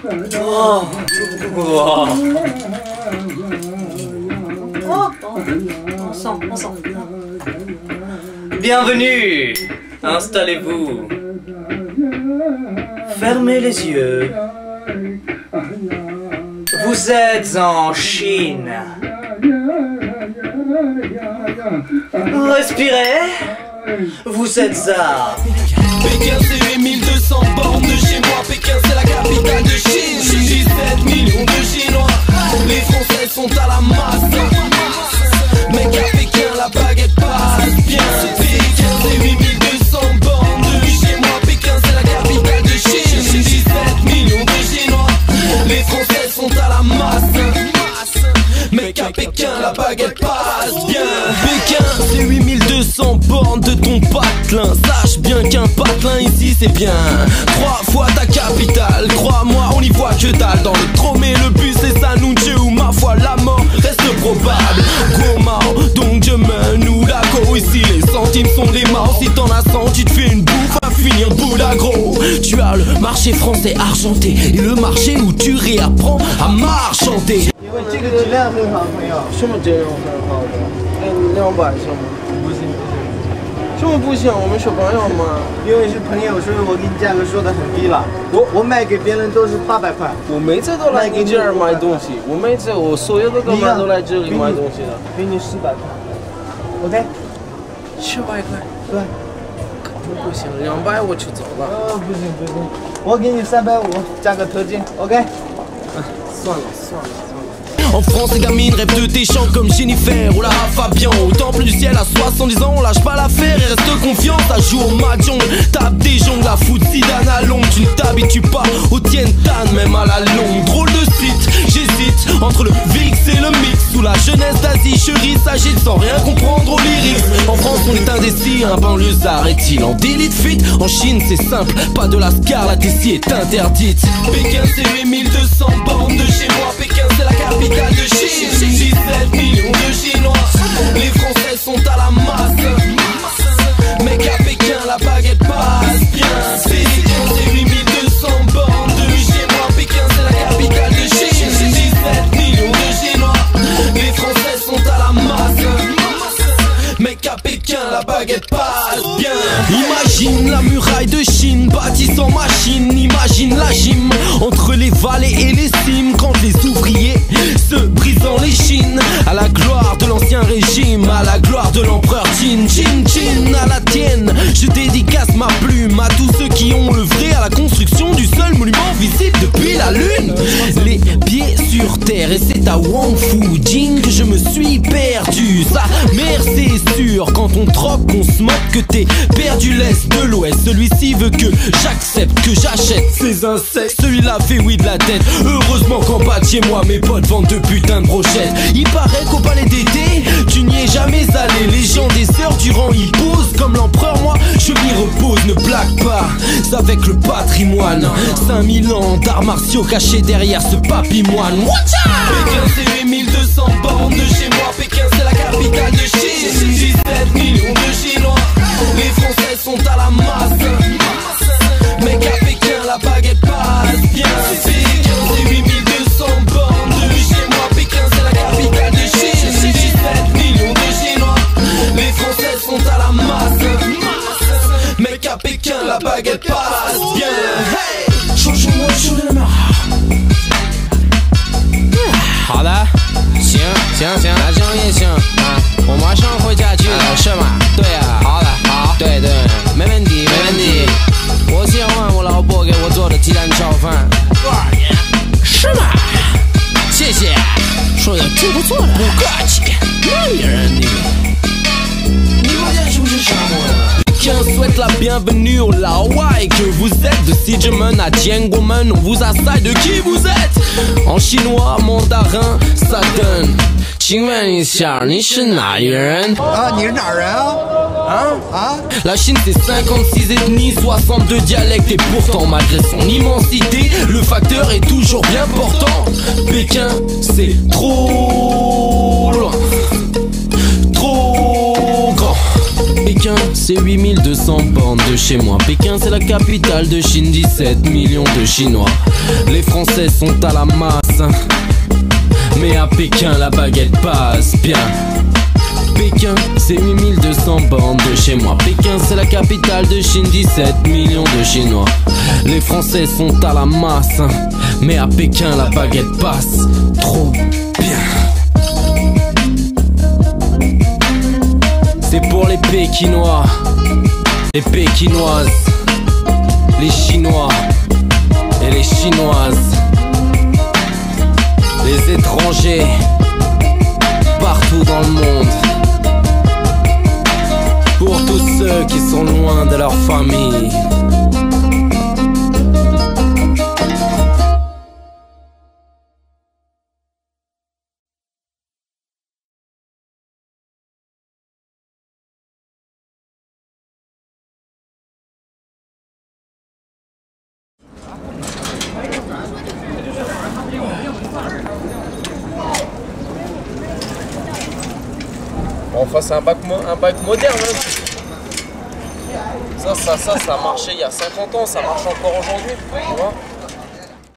Oh. Wow. On sent. Bienvenue. Installez-vous. Fermez les yeux. Vous êtes en Chine. Respirez. Vous êtes à Pékin, c'est 8200 bornes de chez moi. Pékin, c'est la capitale de Chine. 17 millions de Chinois. Les Français sont à la masse. Mec, à Pékin, la baguette passe bien. Pékin, c'est 8200 bornes de chez moi. Pékin, c'est la capitale de Chine. 17 millions de Chinois. Les Français sont à la masse. Mec, à Pékin, la baguette passe bien. Pékin, c'est 8200 bornes de ton patelin. Sache bien qu'un patelin ici c'est bien 3 fois ta capitale. Crois-moi, on y voit que dalle. Dans le tromé, le bus c'est Sanunche ou ma foi la mort reste probable. Gros mao, donc je nous la go. Ici les centimes sont des morts. Si t'en as 100, tu te fais une bouffe à finir bout d'agro. Tu as le marché français argenté et le marché où tu réapprends à marchanter. 因为这个质量很好，朋友。什么质量很好的？200行吗？不行。什么不行？我们是朋友嘛。因为是朋友，所以我给你价格说的很低了。我卖给别人都是800块。我每次都来你这儿买东西，我所有的哥们都来这里买东西的。给你400块。OK。700块。对。不行，200我就走了。不行，我给你350，加个特金。OK。算了。En France, les gamines rêvent de tes chants comme Jennifer ou la Fabian. Au temple du ciel à 70 ans, on lâche pas l'affaire et reste confiant. Ça joue au mahjong, tape des jongles, à foot Zidane à longue. Tu ne t'habitues pas au Tien Tan, même à la longue. Drôle de site, j'hésite entre le VX et le mix. Sous la jeunesse d'Asie, chérie s'agite sans rien comprendre aux lyrics. En France, on est indécis, un banlieusard est-il en délit de fuite? En Chine, c'est simple, pas de la scarlate ici est interdite. Pékin, c'est 8200 bornes de chez moi. Pékin, c'est la capitale de Chine, 17 millions de Chinois. Les Français sont à la masse. Mec, à Pékin, la baguette passe bien. Pékin, c'est 8200 bornes de chez moi. Pékin, c'est la capitale de Chine, 17 millions de Chinois. Les Français sont à la masse. Mec, à Pékin, la baguette passe bien. Imagine la muraille de Chine bâtie sans machine. Imagine la gym entre les vallées et les cimes. Quand les ouvriers se brisant les chines. À la gloire de l'ancien régime, à la gloire de l'empereur Qin. Chin, à la tienne. Je dédicace ma plume à tous ceux qui ont œuvré à la construction du seul monument visible depuis la lune. Les pieds sur terre, et c'est à Wang Fu Jing que je me suis perdu. Sa mère c'est sûr, quand on troque, on se moque que t'es perdu l'est de l'ouest. Celui-ci veut que j'accepte, que j'achète ces insectes. Celui-là fait oui de la tête. Heureusement qu'en bas de chez moi mes potes vendent de putain de brochettes. Il paraît qu'au palais d'été, tu n'y es jamais allé. Les gens des heures durant ils posent comme l'empereur. Moi je m'y repose, ne blague pas. C'est avec le patrimoine. 5000 ans d'arts martiaux cachés derrière ce papimoine. Pékin c'est 8200 bornes de chez moi. Pékin c'est la capitale de Chine, 17 millions de Chinois. Les Français sont à la masse. Mec, à Pékin la baguette passe bien. Pékin c'est 8200 bornes de chez moi. Pékin c'est la capitale de Chine, 17 millions de Chinois. Les Français sont à la masse. Mec, à Pékin la baguette passe bien. Hey, 好的，行，那这样也行啊，我马上回家去了，是吗？对啊，好的，好，对，没问题。我喜欢我老婆给我做的鸡蛋炒饭，多少年？是吗？谢谢，说的挺不错的，不客气。那女人你发现是不是傻货的？Pékin souhaite la bienvenue au Laoai. Que vous êtes de Sijimen à Tianguomen, on vous assaille de qui vous êtes. En chinois, mandarin, ça donne. 请问一下，你是哪里人？啊，你是哪儿人啊La Chine c'est 56 ethnies, 62 dialectes et pourtant malgré son immensité, le facteur est toujours bien portant. Pékin c'est trop loin, trop grand. Pékin Pékin, c'est 8200 bornes de chez moi. Pékin, c'est la capitale de Chine, 17 millions de Chinois. Les Français sont à la masse, mais à Pékin, la baguette passe bien. Pékin, c'est 8200 bornes de chez moi. Pékin, c'est la capitale de Chine, 17 millions de Chinois. Les Français sont à la masse, mais à Pékin, la baguette passe trop bien. C'est pour les Pékinois, les Pékinoises, les Chinois et les Chinoises, les étrangers partout dans le monde. Pour tous ceux qui sont loin de leur famille. Enfin, c'est un bac moderne. Hein. Ça a marché il y a 50 ans, ça marche encore aujourd'hui. Tu vois.